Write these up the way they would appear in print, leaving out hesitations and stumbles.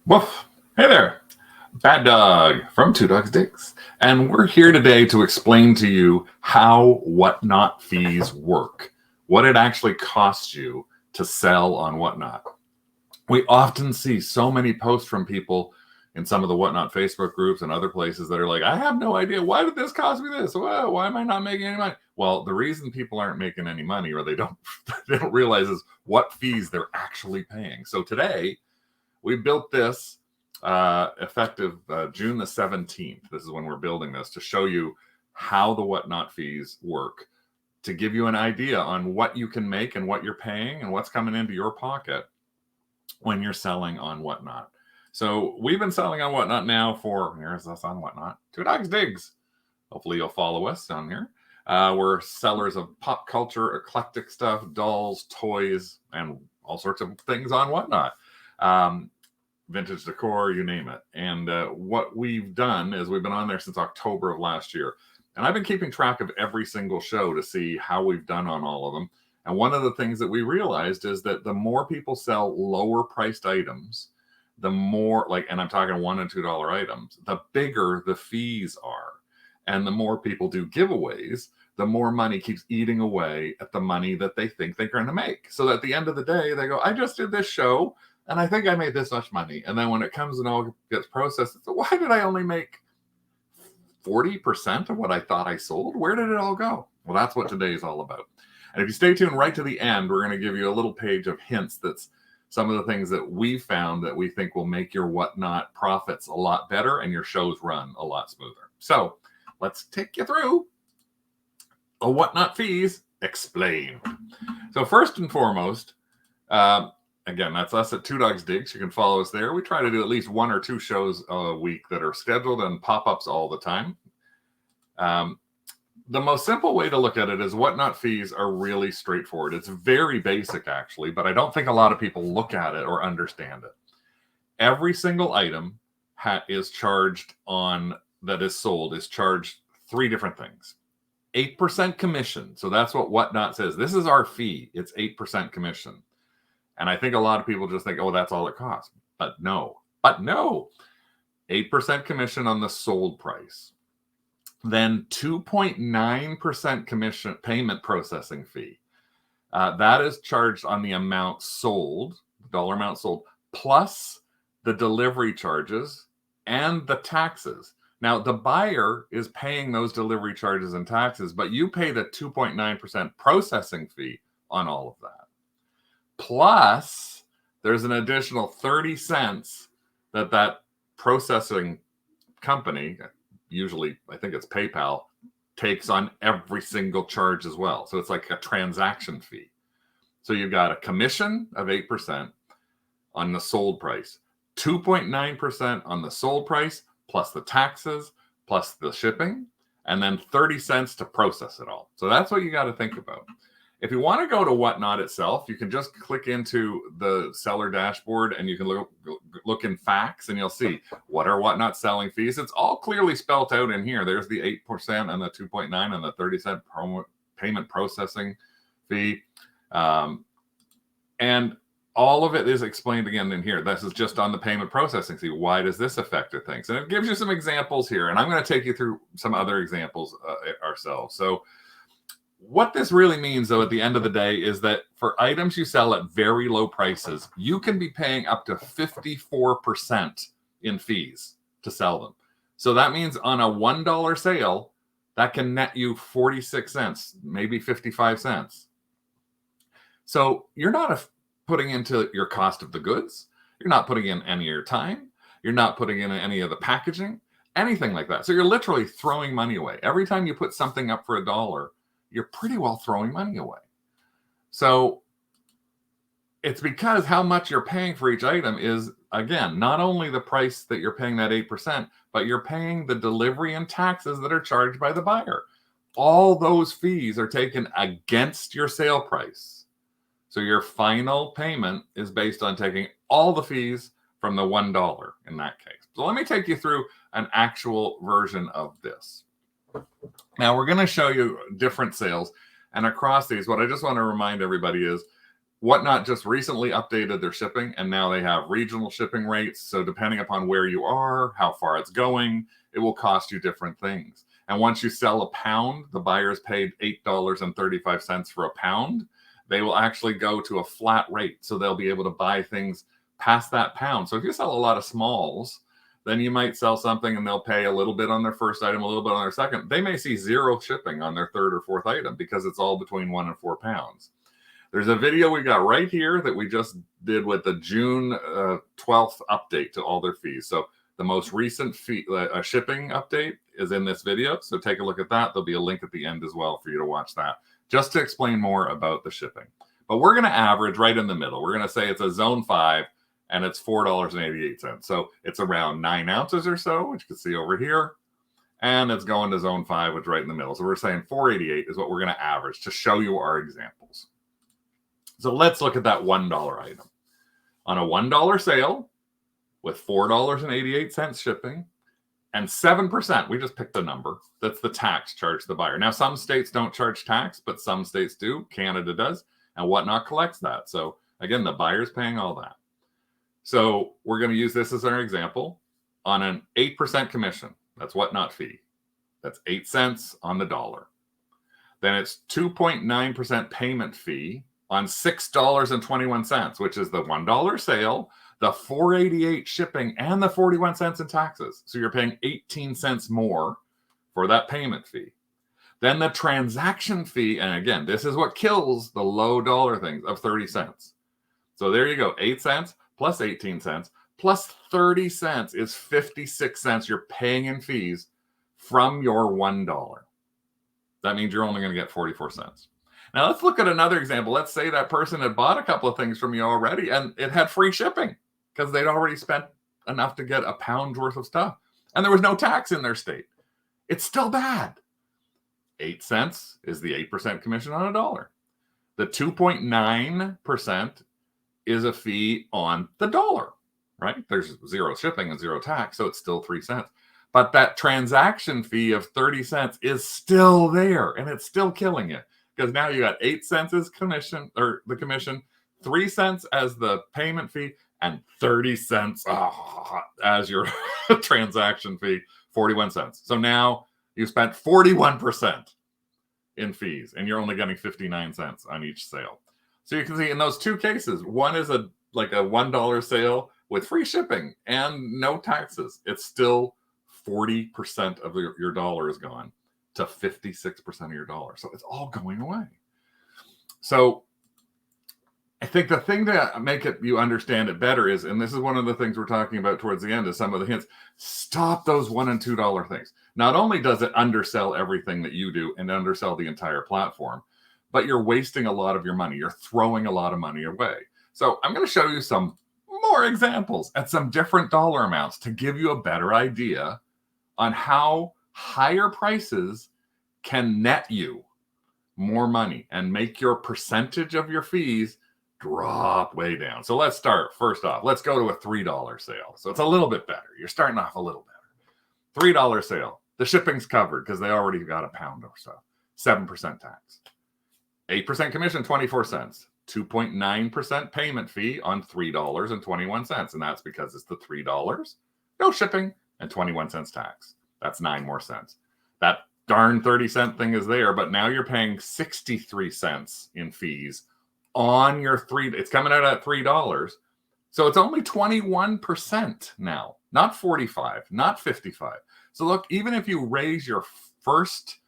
Woof! Hey there, Bad Dog from Two Dogs Digs, and we're here today to explain to you how whatnot fees work, what it actually costs you to sell on whatnot. We often see so many posts from people in some of the whatnot Facebook groups and other places that are like, I have no idea. Why did this cost me this? Why am I not making any money? Well, the reason people aren't making any money or they don't they don't realize is what fees they're actually paying. So today we built this effective June the 17th. This is when we're building this to show you how the whatnot fees work, to give you an idea on what you can make and what you're paying and what's coming into your pocket when you're selling on whatnot. So we've been selling on whatnot now for, here's us on whatnot, Two Dogs Digs. Hopefully you'll follow us on here. We're sellers of pop culture, eclectic stuff, dolls, toys, and all sorts of things on whatnot. Vintage decor, you name it. And what we've done is we've been on there since October of last year. And I've been keeping track of every single show to see how we've done on all of them. And one of the things that we realized is that the more people sell lower priced items, the more, like, and I'm talking $1 and $2 items, the bigger the fees are. And the more people do giveaways, the more money keeps eating away at the money that they think they're going to make. So at the end of the day, they go, I just did this show and I think I made this much money. And then when it comes and all gets processed, it's, why did I only make 40% of what I thought I sold? Where did it all go? Well, that's what today is all about. And if you stay tuned right to the end, we're going to give you a little page of hints that's some of the things that we found that we think will make your whatnot profits a lot better and your shows run a lot smoother. So let's take you through a whatnot fees explained. So first and foremost, again, that's us at Two Dogs Digs. You can follow us there. We try to do at least 1 or 2 shows a week that are scheduled and pop-ups all the time. The most simple way to look at it is whatnot fees are really straightforward. It's very basic, actually, but I don't think a lot of people look at it or understand it. Every single item is charged on that is sold is charged 3 different things. 8% commission. So that's what whatnot says. This is our fee. It's 8% commission. And I think a lot of people just think, oh, that's all it costs. But no. 8% commission on the sold price. Then 2.9% commission payment processing fee. That is charged on the amount sold, the dollar amount sold, plus the delivery charges and the taxes. Now, the buyer is paying those delivery charges and taxes, but you pay the 2.9% processing fee on all of that. Plus, there's an additional 30 cents that processing company, usually I think it's PayPal, takes on every single charge as well. So it's like a transaction fee. So you've got a commission of 8% on the sold price, 2.9% on the sold price, plus the taxes, plus the shipping, and then 30 cents to process it all. So that's what you got to think about. If you want to go to whatnot itself, you can just click into the seller dashboard and you can look in facts and you'll see what are whatnot selling fees. It's all clearly spelled out in here. There's the 8% and the 2.9 and the 30-cent payment processing fee. And all of it is explained again in here. This is just on the payment processing fee. Why does this affect things? And it gives you some examples here. And I'm going to take you through some other examples ourselves. So what this really means, though, at the end of the day, is that for items you sell at very low prices, you can be paying up to 54% in fees to sell them. So that means on a $1 sale, that can net you 46 cents, maybe 55 cents. So you're not putting into your cost of the goods. You're not putting in any of your time. You're not putting in any of the packaging, anything like that. So you're literally throwing money away. Every time you put something up for $1, you're pretty well throwing money away. So it's because how much you're paying for each item is, again, not only the price that you're paying that 8%, but you're paying the delivery and taxes that are charged by the buyer. All those fees are taken against your sale price. So your final payment is based on taking all the fees from the $1 in that case. So let me take you through an actual version of this. Now, we're going to show you different sales. And across these, what I just want to remind everybody is Whatnot just recently updated their shipping, and now they have regional shipping rates. So depending upon where you are, how far it's going, it will cost you different things. And once you sell a pound, the buyer's paid $8.35 for a pound. They will actually go to a flat rate. So they'll be able to buy things past that pound. So if you sell a lot of smalls, then you might sell something and they'll pay a little bit on their first item, a little bit on their second. They may see zero shipping on their third or fourth item because it's all between 1 and 4 pounds. There's a video we got right here that we just did with the June 12th update to all their fees. So the most recent fee, shipping update is in this video. So take a look at that. There'll be a link at the end as well for you to watch that, just to explain more about the shipping. But we're going to average right in the middle. We're going to say it's a zone 5 and it's $4.88. So it's around 9 ounces or so, which you can see over here. And it's going to zone 5, which is right in the middle. So we're saying $4.88 is what we're going to average to show you our examples. So let's look at that $1 item. On a $1 sale with $4.88 shipping and 7%, we just picked a number, that's the tax charged to the buyer. Now, some states don't charge tax, but some states do. Canada does, and Whatnot collects that. So again, the buyer's paying all that. So we're going to use this as our example. On an 8% commission, that's Whatnot fee. That's 8 cents on the dollar. Then it's 2.9% payment fee on $6.21, which is the $1 sale, the $4.88 shipping, and the 41 cents in taxes. So you're paying 18 cents more for that payment fee. Then the transaction fee, and again, this is what kills the low dollar things, of 30 cents. So there you go, 8 cents plus 18 cents plus 30 cents is 56 cents you're paying in fees from your $1. That means you're only going to get 44 cents. Now let's look at another example. Let's say that person had bought a couple of things from you already and it had free shipping because they'd already spent enough to get a pound's worth of stuff. And there was no tax in their state. It's still bad. 8 cents is the 8% commission on a dollar. The 2.9% is a fee on the dollar, right? There's zero shipping and zero tax, so it's still 3 cents. But that transaction fee of 30 cents is still there, and it's still killing you. Because now you got 8 cents as commission, or the commission, 3 cents as the payment fee, and 30 cents as your transaction fee, 41 cents. So now you spent 41% in fees, and you're only getting 59 cents on each sale. So you can see in those two cases, one is like a $1 sale with free shipping and no taxes. It's still 40% of your dollar is gone to 56% of your dollar. So it's all going away. So I think the thing to make it you understand it better is, and this is one of the things we're talking about towards the end, is some of the hints. Stop those $1 and $2 things. Not only does it undersell everything that you do and undersell the entire platform, but you're wasting a lot of your money. You're throwing a lot of money away. So I'm going to show you some more examples at some different dollar amounts to give you a better idea on how higher prices can net you more money and make your percentage of your fees drop way down. So let's start. First off, let's go to a $3 sale. So it's a little bit better. You're starting off a little better. $3 sale. The shipping's covered because they already got a pound or so. 7% tax. 8% commission, 24 cents. 2.9% payment fee on $3.21. And that's because it's the $3, no shipping, and 21 cents tax. That's 9 more cents. That darn 30-cent thing is there, but now you're paying 63 cents in fees on your it's coming out at $3. So it's only 21% now, not 45, not 55. So look, even if you raise your first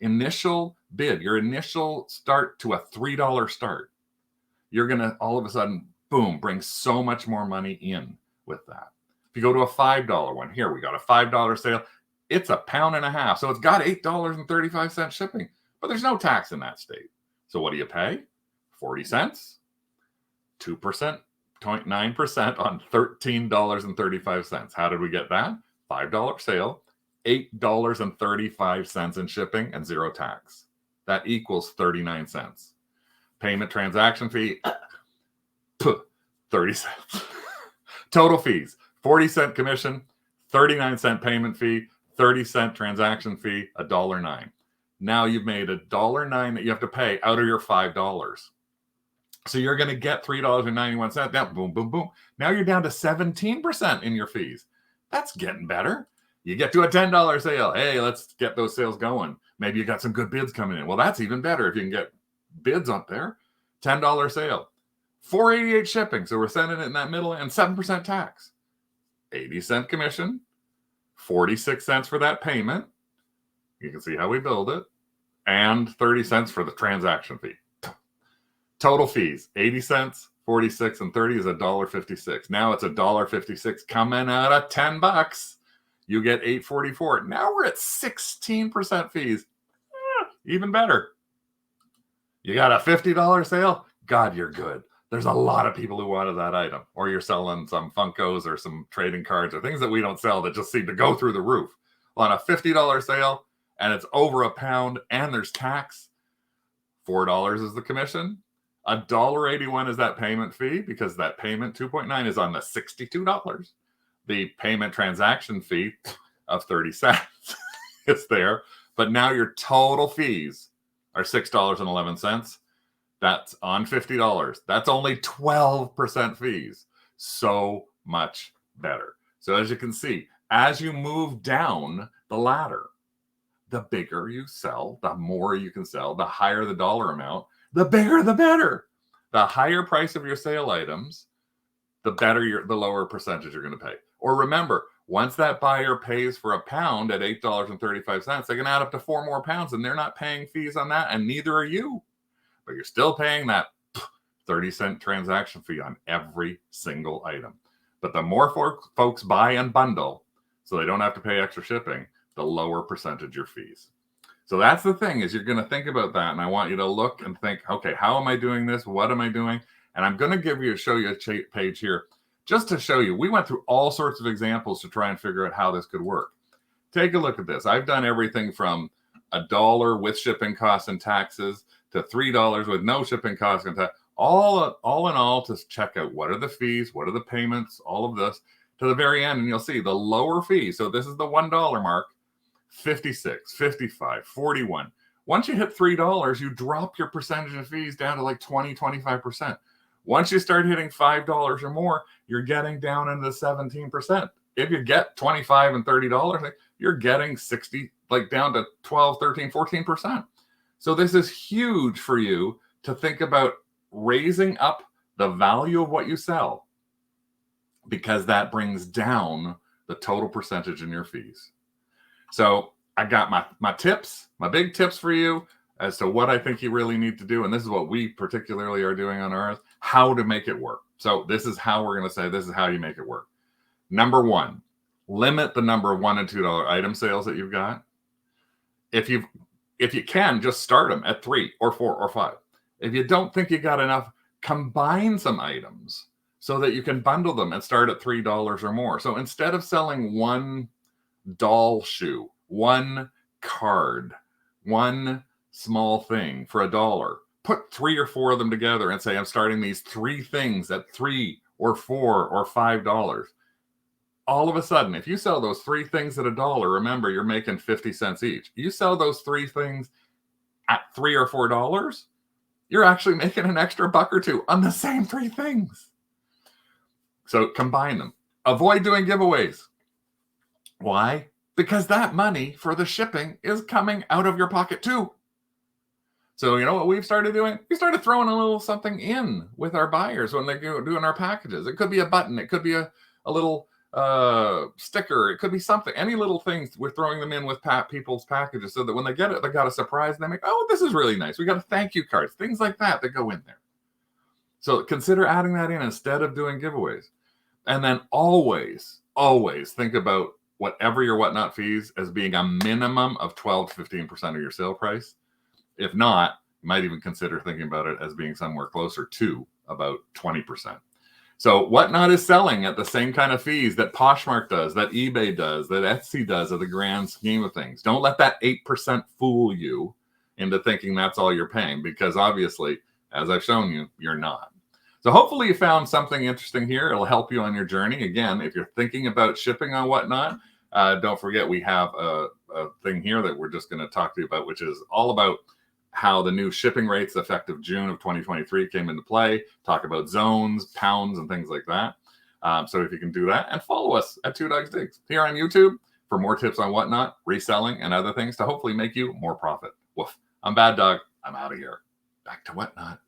initial bid, your initial start to a $3 start, you're going to all of a sudden, boom, bring so much more money in with that. If you go to a $5 one, here we got a $5 sale. It's a pound and a half. So it's got $8.35 shipping, but there's no tax in that state. So what do you pay? 40 cents, 2%, 0.9% on $13.35. How did we get that? $5 sale, $8.35 in shipping, and zero tax. That equals 39 cents. Payment transaction fee, 30 cents. Total fees, 40-cent commission, 39-cent payment fee, 30-cent transaction fee, $1.09. Now you've made $1.09 that you have to pay out of your $5. So you're going to get $3.91. Now, boom, boom, boom. Now you're down to 17% in your fees. That's getting better. You get to a $10 sale. Hey, let's get those sales going. Maybe you got some good bids coming in. Well, that's even better if you can get bids up there. $10 sale. $4.88 shipping. So we're sending it in that middle and 7% tax. 80-cent commission. 46 cents for that payment. You can see how we build it. And 30 cents for the transaction fee. Total fees, 80 cents, 46, and 30 is $1.56. Now it's $1.56 coming out of $10. You get $8.44. Now we're at 16% fees. Even better. You got a $50 sale? God, you're good. There's a lot of people who wanted that item. Or you're selling some Funkos or some trading cards or things that we don't sell that just seem to go through the roof. On a $50 sale, and it's over £1, and there's tax, $4 is the commission. $1.81 is that payment fee, because that payment 2.9 is on the $62. The payment transaction fee of 30 cents is there. But now your total fees are $6.11. That's on $50. That's only 12% fees. So much better. So as you can see, as you move down the ladder, the bigger you sell, the more you can sell, the higher the dollar amount, the bigger, the better. The higher price of your sale items, the better the lower percentage you're going to pay. Or remember, once that buyer pays for a pound at $8.35, they can add up to 4 more pounds, and they're not paying fees on that, and neither are you. But you're still paying that 30-cent transaction fee on every single item. But the more folks buy and bundle, so they don't have to pay extra shipping, the lower percentage your fees. So that's the thing, is you're going to think about that. And I want you to look and think, okay, how am I doing this? What am I doing? And I'm going to show you a page here just to show you. We went through all sorts of examples to try and figure out how this could work. Take a look at this. I've done everything from $1 with shipping costs and taxes to $3 with no shipping costs and tax. All in all, to check out what are the fees, what are the payments, all of this to the very end. And you'll see the lower fee. So this is the $1 mark. 56, 55, 41. Once you hit $3, you drop your percentage of fees down to like 20, 25%. Once you start hitting $5 or more, you're getting down into 17%. If you get $25 and $30, you're getting 60, like down to 12, 13, 14%. So this is huge for you to think about raising up the value of what you sell, because that brings down the total percentage in your fees. So I got my tips, my big tips for you as to what I think you really need to do. And this is what we particularly are doing on ours, how to make it work. So this is how we're going to say, this is how you make it work. Number 1, limit the number of $1 and $2 item sales that you've got. If you can, just start them at 3 or 4 or 5. If you don't think you got enough, combine some items so that you can bundle them and start at $3 or more. So instead of selling one doll shoe, one card, one small thing for $1, put 3 or 4 of them together and say, I'm starting these 3 things at $3 or $4 or $5. All of a sudden, if you sell those 3 things at $1, remember, you're making 50 cents each. You sell those 3 things at $3 or $4, you're actually making an extra $1 or $2 on the same 3 things. So combine them. Avoid doing giveaways. Why? Because that money for the shipping is coming out of your pocket too. So you know what we've started doing? We started throwing a little something in with our buyers when they go doing our packages. It could be a button. It could be a little sticker. It could be something. Any little things, we're throwing them in with people's packages so that when they get it, they got a surprise and they make, oh, this is really nice. We got a thank you cards, things like that go in there. So consider adding that in instead of doing giveaways. And then always think about whatever your whatnot fees as being a minimum of 12 to 15% of your sale price. If not, you might even consider thinking about it as being somewhere closer to about 20%. So whatnot is selling at the same kind of fees that Poshmark does, that eBay does, that Etsy does of the grand scheme of things. Don't let that 8% fool you into thinking that's all you're paying, because obviously, as I've shown you, you're not. So hopefully you found something interesting here. It'll help you on your journey. Again, if you're thinking about shipping on whatnot, don't forget we have a thing here that we're just going to talk to you about, which is all about how the new shipping rates effective June of 2023 came into play, talk about zones, pounds, and things like that. So if you can do that, and follow us at Two Dogs Digs here on YouTube for more tips on whatnot, reselling, and other things to hopefully make you more profit. Woof. I'm Bad Dog. I'm out of here. Back to whatnot.